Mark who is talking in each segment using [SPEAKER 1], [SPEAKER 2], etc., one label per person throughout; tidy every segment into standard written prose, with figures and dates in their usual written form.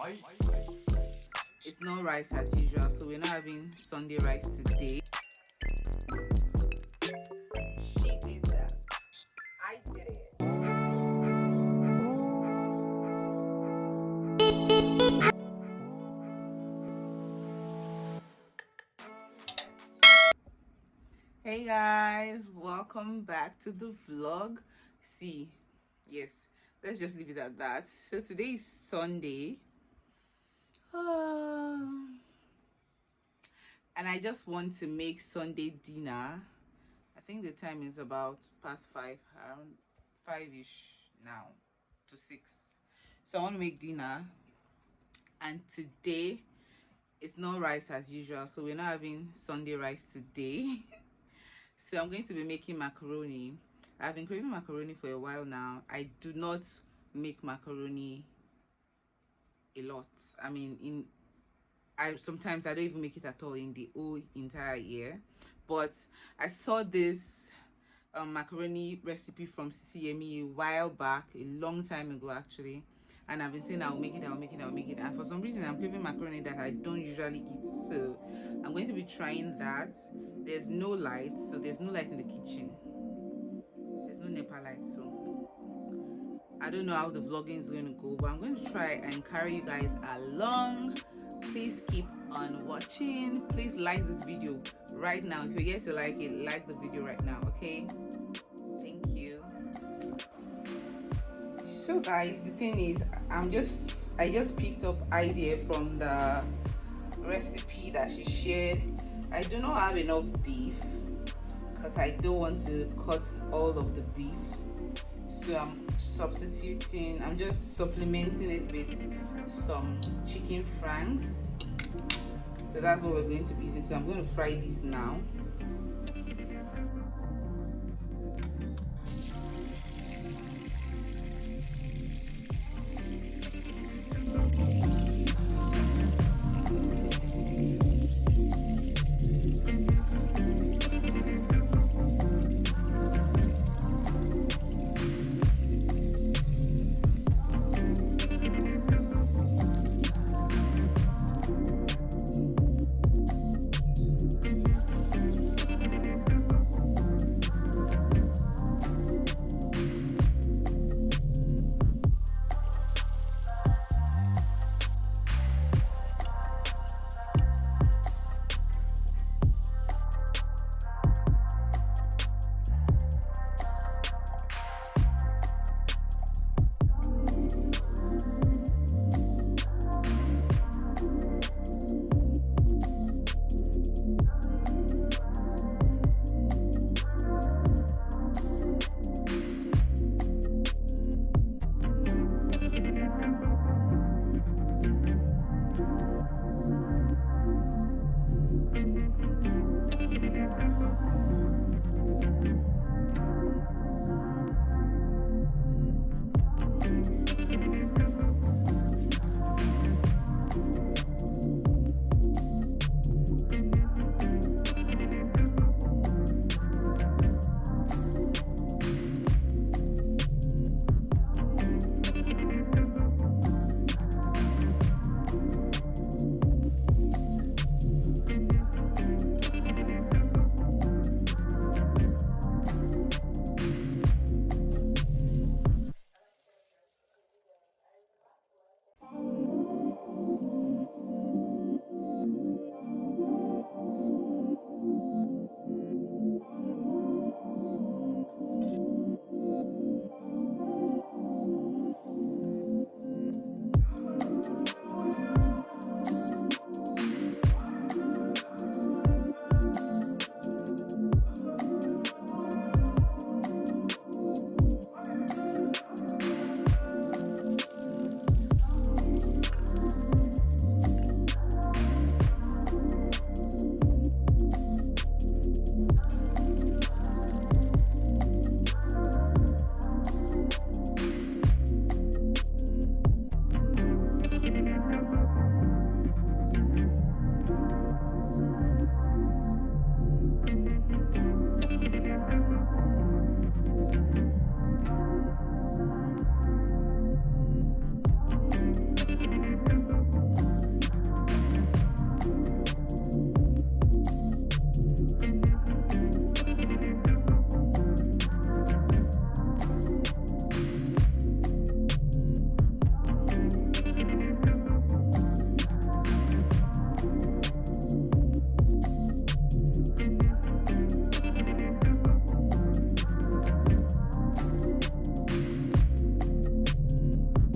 [SPEAKER 1] It's not rice as usual, so we're not having Sunday rice today. She did that. I did it. Hey guys, welcome back to the vlog. See, yes, let's just leave it at that. So today is Sunday. And I just want to make Sunday dinner. I think the time is about past 5, around 5ish now to 6. So I want to make dinner, and today it's not rice as usual, so we're not having Sunday rice today. So I'm going to be making macaroni. I've been craving macaroni for a while now. I do not make macaroni a lot. I mean, I sometimes I don't even make it at all in the whole entire year. But I saw this macaroni recipe from CCME a while back, a long time ago actually, and I've been saying I'll make it, and for some reason I'm craving macaroni that I don't usually eat, so I'm going to be trying that. There's no light, so there's no light in the kitchen. There's no NEPA light, so I don't know how the vlogging is going to go, but I'm going to try and carry you guys along. Please keep on watching. Please like this video right now. If you get to like it, like the video right now, okay? Thank you. So guys, the thing is, I just picked up idea from the recipe that she shared. I do not have enough beef because I don't want to cut all of the beef, so I'm just supplementing it with some chicken franks. So that's what we're going to be using. So I'm going to fry this now.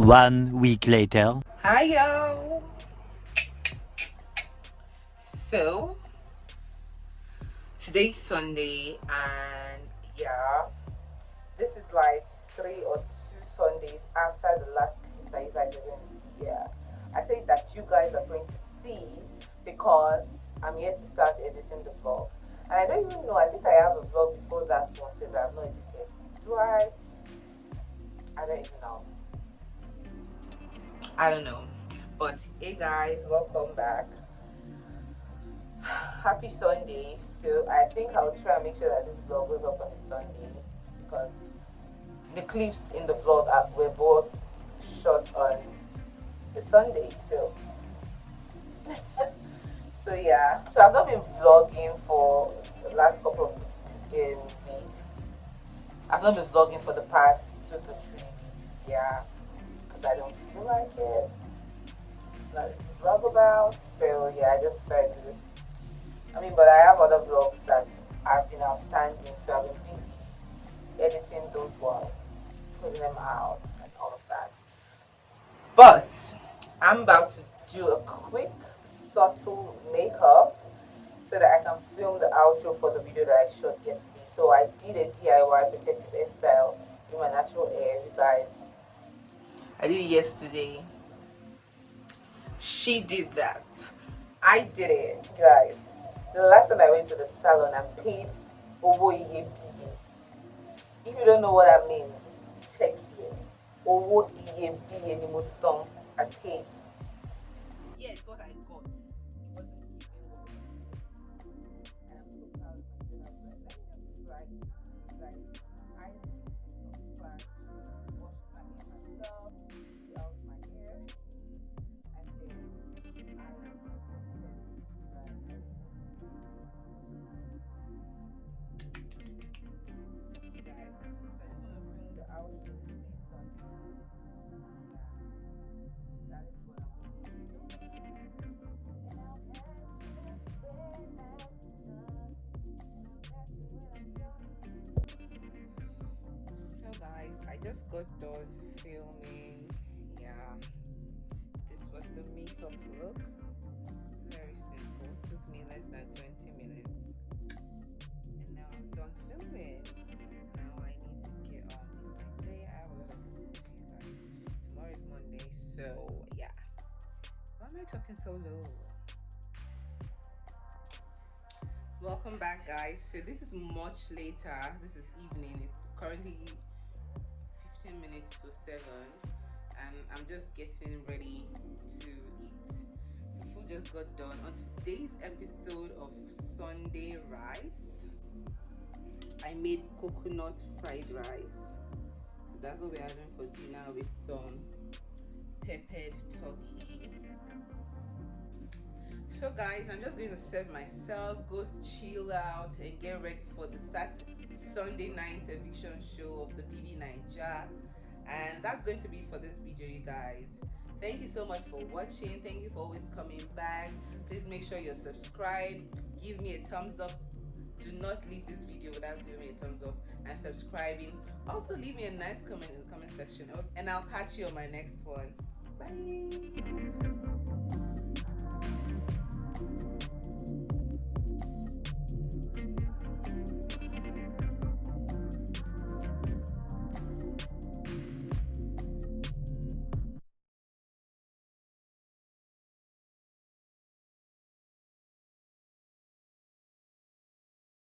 [SPEAKER 2] 1 week later.
[SPEAKER 1] Hi yo. So today's Sunday, and yeah, this is like 3 or 2 Sundays after the last clip that you guys are going to see. Yeah, I say that you guys are going to see because I'm yet to start editing the vlog, and I don't even know. I think I have a vlog before that one that I've not edited. Do I? I don't even know. I don't know. But hey guys, welcome back. Happy Sunday. So I think I'll try and make sure that this vlog goes up on a Sunday because the clips in the vlog were both shot on a Sunday. So so yeah. So I've not been vlogging for the last couple of weeks. I've not been vlogging for the past 2 to 3 weeks. Yeah, because I don't feel like it. It's nothing to vlog about. So yeah, I just decided to just. But I have other vlogs that have been outstanding, so I've been busy editing those ones, putting them out, and all of that. But I'm about to do a quick, subtle makeup so that I can film the outro for the video that I shot yesterday. So I did a DIY protective hairstyle in my natural hair, you guys. I did it yesterday. She did that. I did it, guys. The last time I went to the salon and paid Owo Iyebiye. If you don't know what that means, check here. Owo Iyebiye ni mo san. I paid. Yeah, it's what I got. It wasn't giving what and I'm so proud of myself. Let me just try it. Guys, I did this from scratch. Washed my hair myself, did out my hair, and then I just got done filming. Yeah, this was the makeup look. Very simple. Took me less than 20 minutes. And now I'm done filming. Now I need to get on with my day. I have a lot of things to do, guys. Tomorrow is Monday, so yeah. Why am I talking so low? Welcome back, guys. So this is much later. This is evening. It's currently 15 minutes to 7 and I'm just getting ready to eat. So food just got done. On today's episode of Sunday Rice, I made coconut fried rice. So that's what we're having for dinner with some peppered turkey. So guys, I'm just going to serve myself, go chill out and get ready for the Sunday night eviction show of the BB Naija, and that's going to be for this video, you guys. Thank you so much for watching. Thank you for always coming back. Please make sure you're subscribed, give me a thumbs up. Do not leave this video without giving me a thumbs up and subscribing. Also leave me a nice comment in the comment section, and I'll catch you on my next one. Bye.